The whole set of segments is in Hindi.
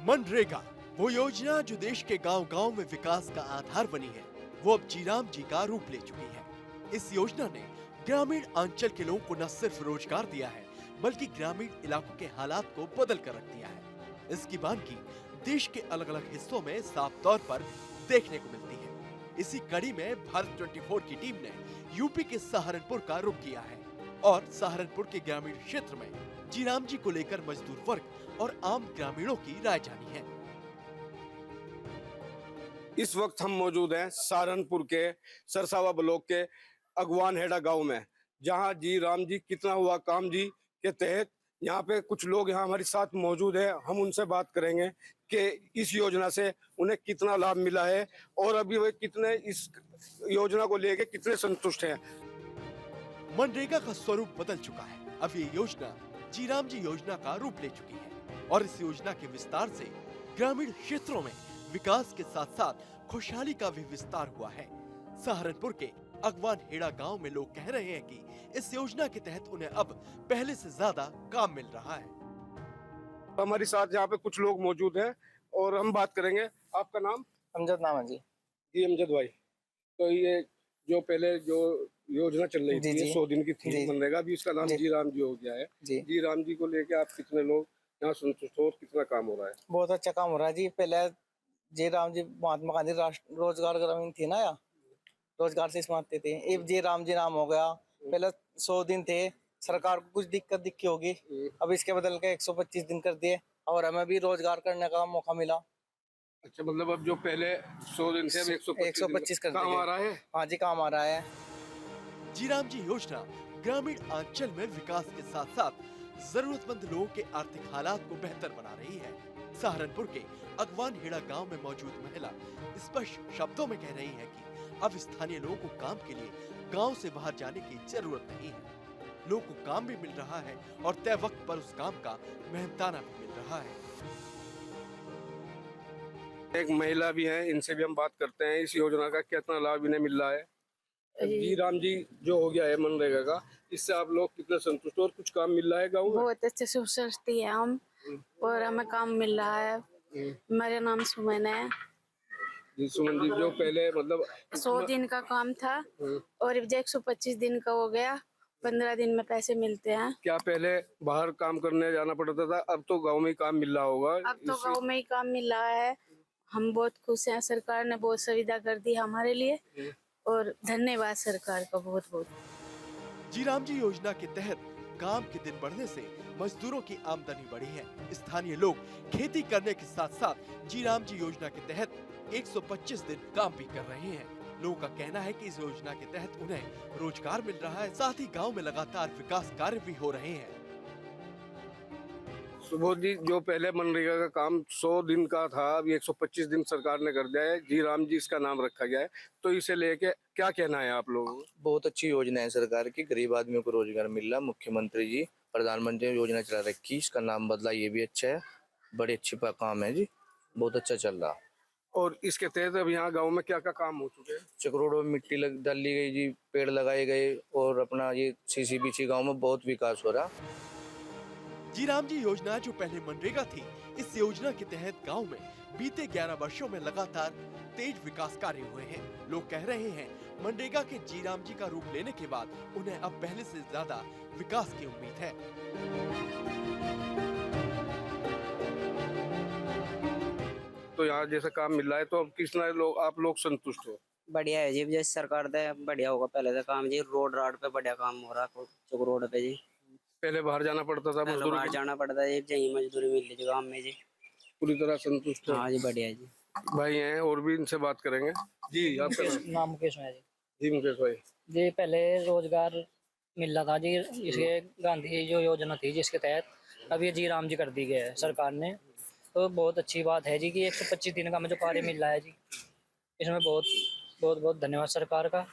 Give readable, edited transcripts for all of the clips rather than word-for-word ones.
मनरेगा वो योजना जो देश के गांव-गांव में विकास का आधार बनी है, वो अब जीराम जी का रूप ले चुकी है। इस योजना ने ग्रामीण अंचल के लोगों को न सिर्फ रोजगार दिया है, बल्कि ग्रामीण इलाकों के हालात को बदल कर रख दिया है। इसकी बानगी देश के अलग-अलग हिस्सों में साफ तौर पर देखने को मिलती है। इसी कड़ी में भारत 24 की टीम ने यूपी के सहारनपुर का रुख किया है और सहारनपुर के ग्रामीण क्षेत्र में जीराम जी को लेकर मजदूर वर्ग और आम ग्रामीणों की राय जानी है। इस वक्त हम मौजूद हैं सहारनपुर के सरसावा ब्लॉक के अगवान हेड़ा गांव में, जहां जी राम जी कितना हुआ काम जी के तहत यहाँ पे कुछ लोग यहाँ हमारे साथ मौजूद हैं। हम उनसे बात करेंगे कि इस योजना से उन्हें कितना लाभ मिला है और अभी वे कितने इस योजना को लेके कितने संतुष्ट हैं। मनरेगा का स्वरूप बदल चुका है। अब ये योजना जीराम जी योजना का रूप ले चुकी है और इस योजना के विस्तार से ग्रामीण क्षेत्रों में विकास के साथ साथ खुशहाली का भी विस्तार हुआ है। सहारनपुर के अगवान हेड़ा गांव में लोग कह रहे हैं कि इस योजना के तहत उन्हें अब पहले से ज्यादा काम मिल रहा है। हमारे साथ यहाँ पे कुछ लोग मौजूद हैं और हम बात करेंगे। आपका नाम? अमजद नाम है जी। जी अमजद भाई, तो ये जो पहले जो योजना चल रही थी 100 दिन की थी मनरेगा, अभी इसका नाम जी राम जी हो गया है। जी राम जी को लेके आप कितने लोग यहाँ संतुष्ट हो और कितना काम हो रहा है? बहुत अच्छा काम हो रहा है जी। पहले जी राम जी महात्मा गांधी रोजगार ग्रामीण थी ना, या रोजगार से समाप्ति थी। अब जी राम जी नाम हो गया। पहले 100 दिन थे, सरकार को कुछ दिक्कत दिखी होगी, अब इसके बदल के 125 दिन कर दिए और हमें भी रोजगार करने का मौका मिला। अच्छा, मतलब अब जो पहले 100 दिन थे 125 कर काम आ रहा है। हाँ जी, काम आ रहा है। जीराम जी योजना ग्रामीण अंचल में विकास के साथ साथ जरूरतमंद लोगों के आर्थिक हालात को बेहतर बना रही है। सहारनपुर के अगवान हेड़ा गांव में मौजूद महिला स्पष्ट शब्दों में कह रही है कि अब स्थानीय लोगों को काम के लिए गांव से बाहर जाने की जरूरत नहीं है। लोगों को काम भी मिल रहा है और तय वक्त पर उस काम का मेहनताना भी मिल रहा है। एक महिला भी है, इनसे भी हम बात करते हैं। इस योजना का कितना लाभ इन्हें मिल रहा है? जी राम जी जो हो गया है मनरेगा का, इससे आप लोग कितने संतुष्ट और कुछ काम मिल रहा है गाँव में? बहुत अच्छे से सोचती है हम और हमें काम मिल रहा है। मेरा नाम सुमन है जी। सुमन जी, जो पहले मतलब 100 दिन का काम था और अब 125 दिन का हो गया। 15 दिन में पैसे मिलते हैं। क्या पहले बाहर काम करने जाना पड़ता था, अब तो गांव में ही काम मिल रहा होगा? अब तो गांव में ही काम मिल रहा है। हम बहुत खुश हैं, सरकार ने बहुत सुविधा कर दी हमारे लिए और धन्यवाद सरकार का बहुत बहुत। जीराम जी योजना के तहत काम के दिन बढ़ने से मजदूरों की आमदनी बढ़ी है। स्थानीय लोग खेती करने के साथ साथ जीराम जी योजना के तहत 125 दिन काम भी कर रहे हैं। लोगों का कहना है कि इस योजना के तहत उन्हें रोजगार मिल रहा है, साथ ही गांव में लगातार विकास कार्य भी हो रहे हैं। सुबोध जी, जो पहले मनरेगा का काम 100 दिन का था, अभी 125 दिन सरकार ने कर दिया है। जी राम जी इसका नाम रखा गया है, तो इसे लेके क्या कहना है आप लोगों को? बहुत अच्छी योजना है सरकार की, गरीब आदमियों को रोजगार मिल रहा। मुख्यमंत्री जी प्रधानमंत्री योजना चला रखी, इसका नाम बदला, ये भी अच्छा है। बड़े अच्छे काम है जी, बहुत अच्छा चल रहा। और इसके तहत अब यहाँ गाँव में क्या क्या काम हो चुके हैं? चक्रोड़ों में मिट्टी डाली गई जी, पेड़ लगाए गए और अपना ये सीसीबीसी गाँव में बहुत विकास हो रहा। जीराम जी योजना जो पहले मनरेगा थी, इस योजना के तहत गांव में बीते 11 वर्षों में लगातार तेज विकास कार्य हुए हैं। लोग कह रहे हैं मनरेगा के जीराम जी का रूप लेने के बाद उन्हें अब पहले से ज्यादा विकास की उम्मीद है। तो यहाँ जैसा काम मिल रहा है, तो अब कितना आप लोग संतुष्ट हो? बढ़िया है जी। जैसे सरकार दे बढ़िया होगा पहले से काम जी। रोड पे बढ़िया काम हो रहा है, चौक रोड पे जी। पहले बाहर जाना पड़ता था, पहले बाहर जाना पड़ता है जी, यही मजदूरी मिल रही गाँव में जी। पूरी तरह संतुष्ट है? हाँ जी, बढ़िया है जी। भाई हैं और भी, इनसे बात करेंगे। जी आपका नाम मुकेश है जी। जी मुकेश भाई जी, पहले रोजगार मिल रहा था जी, इसके गांधी जो योजना थी जिसके तहत अब ये जी राम जी कर दी गई है सरकार ने, तो बहुत अच्छी बात है जी कि 125 दिन का हमें जो कार्य मिल रहा है जी, इसमें बहुत बहुत बहुत धन्यवाद सरकार का।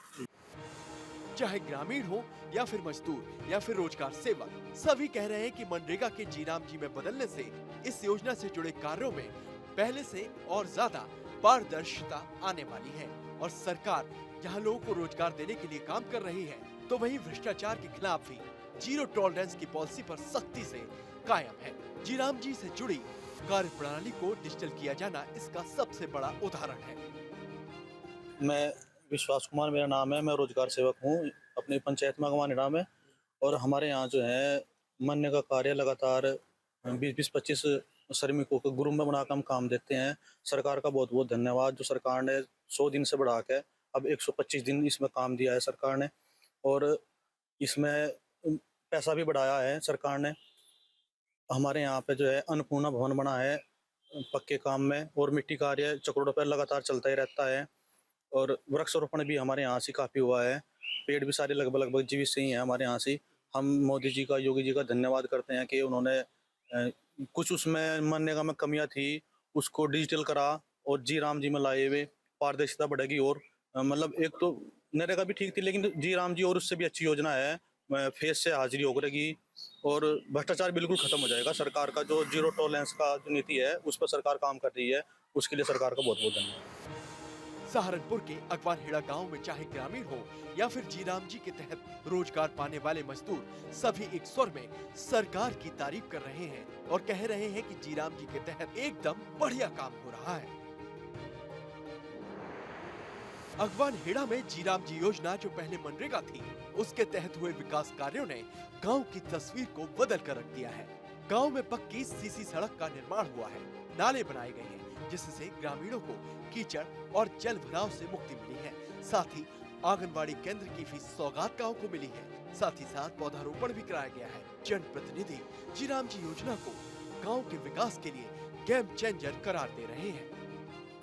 चाहे ग्रामीण हो या फिर मजदूर या फिर रोजगार सेवक, सभी कह रहे हैं कि मनरेगा के जीराम जी में बदलने से इस योजना से जुड़े कार्यों में पहले से और ज्यादा पारदर्शिता आने वाली है और सरकार जहां लोगों को रोजगार देने के लिए काम कर रही है, तो वहीं भ्रष्टाचार के खिलाफ भी जीरो टॉलरेंस की पॉलिसी पर सख्ती से कायम है। जीराम जी से जुड़ी कार्य प्रणाली को डिजिटल किया जाना इसका सबसे बड़ा उदाहरण है। मैं विश्वास कुमार मेरा नाम है, मैं रोजगार सेवक हूँ अपनी पंचायत में अगवानेड़ा में। और हमारे यहाँ जो है मनरेगा का कार्य लगातार 20-25 श्रमिकों को ग्रुप में बनाकर हम काम देते हैं। सरकार का बहुत बहुत धन्यवाद, जो सरकार ने 100 दिन से बढ़ा के अब 125 दिन इसमें काम दिया है सरकार ने। और इसमें पैसा भी बढ़ाया है सरकार ने। हमारे यहाँ पे जो है अन्नपूर्णा भवन बना है पक्के काम में, और मिट्टी कार्य चक्रोड़ों पर लगातार चलता ही रहता है। और वृक्षारोपण भी हमारे यहाँ से काफ़ी हुआ है, पेड़ भी सारे लगभग जीवित से ही हैं हमारे यहाँ से। हम मोदी जी का, योगी जी का धन्यवाद करते हैं कि उन्होंने कुछ उसमें मनरेगा में कमियां थी उसको डिजिटल करा, और जी राम जी में लाए हुए पारदर्शिता बढ़ेगी। और मतलब एक तो नरेगा भी ठीक थी, लेकिन जी राम जी और उससे भी अच्छी योजना है, फेस से हाजिरी हो करेगी और भ्रष्टाचार बिल्कुल खत्म हो जाएगा। सरकार का जो जीरो टॉलरेंस का जो नीति है उस पर सरकार काम कर रही है, उसके लिए सरकार का बहुत बहुत धन्यवाद। सहारनपुर के अगवानहेड़ा गांव में चाहे ग्रामीण हो या फिर जीराम जी के तहत रोजगार पाने वाले मजदूर, सभी एक स्वर में सरकार की तारीफ कर रहे हैं और कह रहे हैं कि जीराम जी के तहत एकदम बढ़िया काम हो रहा है। अगवानहेड़ा में जीराम जी योजना जो पहले मनरेगा थी, उसके तहत हुए विकास कार्यों ने गांव की तस्वीर को बदल कर रख दिया है। गांव में पक्की सीसी सड़क का निर्माण हुआ है, नाले बनाए गए हैं जिससे ग्रामीणों को कीचड़ और जल भराव से मुक्ति मिली है। साथ ही आंगनबाड़ी केंद्र की फीस सौगात गांव को मिली है। साथ ही साथ पौधारोपण भी कराया गया है। जनप्रतिनिधि जीराम जी योजना को गांव के विकास के लिए गेम चेंजर करार दे रहे हैं।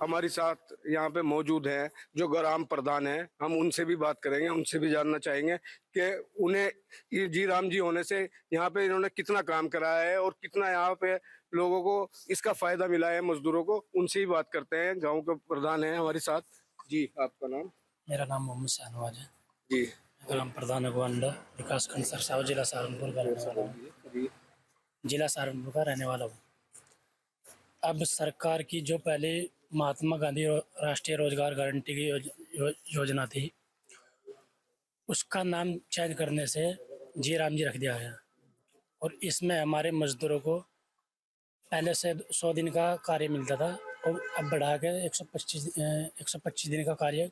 हमारे साथ यहाँ पे मौजूद हैं जो ग्राम प्रधान हैं, हम उनसे भी बात करेंगे, उनसे भी जानना चाहेंगे कि उन्हें ये जी राम जी होने से यहाँ पे इन्होंने कितना काम कराया है और कितना यहाँ पे लोगों को इसका फायदा मिला है, मजदूरों को। उनसे ही बात करते हैं। गांव के प्रधान हैं हमारे साथ। जी, आपका नाम? मेरा नाम मोहम्मद शाहनवाज है जी। ग्राम प्रधान अगवानहेड़ा, विकास खंड सरसाव, जिला सहारनपुर का रहने वाला हूँ। जिला सहारनपुर का रहने वाला हूँ। अब सरकार की जो पहले महात्मा गांधी राष्ट्रीय रोजगार गारंटी की योजना थी, उसका नाम चेंज करने से जी राम जी रख दिया गया। और इसमें हमारे मजदूरों को पहले से 100 दिन का कार्य मिलता था और अब बढ़ा के 125 दिन का कार्य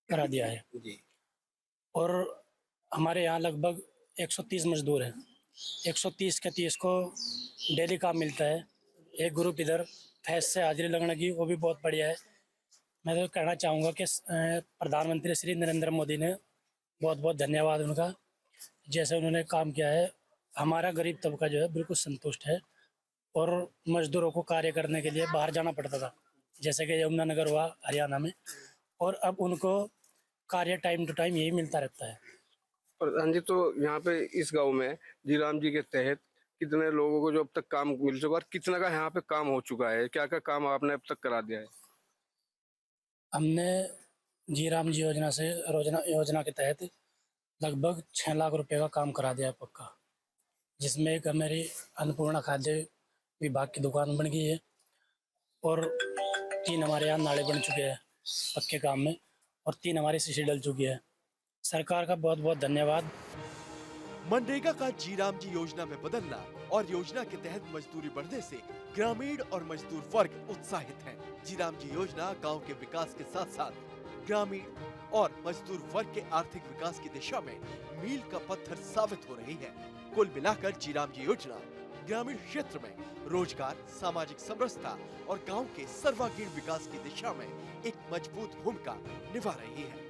करा दिया है। और हमारे यहाँ लगभग 130 मजदूर हैं। 130 के 30 को डेली काम मिलता है। एक ग्रुप इधर फैस से हाजिरी लगने की, वो भी बहुत बढ़िया है। मैं तो कहना चाहूँगा कि प्रधानमंत्री श्री नरेंद्र मोदी ने बहुत बहुत धन्यवाद उनका, जैसे उन्होंने काम किया है। हमारा गरीब तबका जो है बिल्कुल संतुष्ट है। और मजदूरों को कार्य करने के लिए बाहर जाना पड़ता था, जैसे कि यमुनानगर हुआ हरियाणा में, और अब उनको कार्य टाइम टू टाइम यही मिलता रहता है। प्रधान जी, तो यहाँ पे इस गांव में जी राम जी के तहत कितने लोगों को जो अब तक काम मिल चुका और कितना का यहाँ पे काम हो चुका है? क्या क्या काम आपने अब तक करा दिया है? हमने जी राम जी योजना के तहत लगभग 6 लाख रुपए का काम करा दिया है पक्का, जिसमें एक हमारी अन्नपूर्णा खाद्य विभाग की दुकान बन गई है और 3 हमारे यहाँ नाले बन चुके हैं पक्के काम में, और 3 हमारी सीसी डल चुकी है। सरकार का बहुत बहुत धन्यवाद। मनरेगा का जीराम जी योजना में बदलना और योजना के तहत मजदूरी बढ़ने से ग्रामीण और मजदूर वर्ग उत्साहित है। जीराम जी योजना गांव के विकास के साथ साथ ग्रामीण और मजदूर वर्ग के आर्थिक विकास की दिशा में मील का पत्थर साबित हो रही है। कुल मिलाकर जीराम जी योजना ग्रामीण क्षेत्र में रोजगार, सामाजिक समरसता और गांव के सर्वांगीण विकास की दिशा में एक मजबूत भूमिका निभा रही है।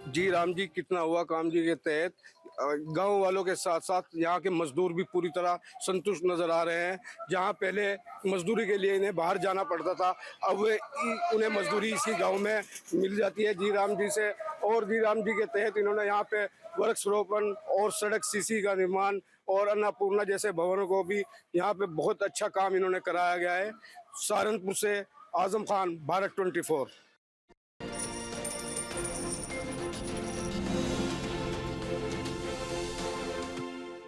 जी राम जी कितना हुआ काम जी के तहत गांव वालों के साथ साथ यहाँ के मजदूर भी पूरी तरह संतुष्ट नजर आ रहे हैं। जहाँ पहले मजदूरी के लिए इन्हें बाहर जाना पड़ता था, अब उन्हें मजदूरी इसी गांव में मिल जाती है जी राम जी से। और जी राम जी के तहत इन्होंने यहाँ पे वृक्षारोपण और सड़क सीसी का निर्माण और अन्नपूर्णा जैसे भवनों को भी यहाँ पे बहुत अच्छा काम इन्होंने कराया गया है। सहारनपुर से आजम खान, भारत 24।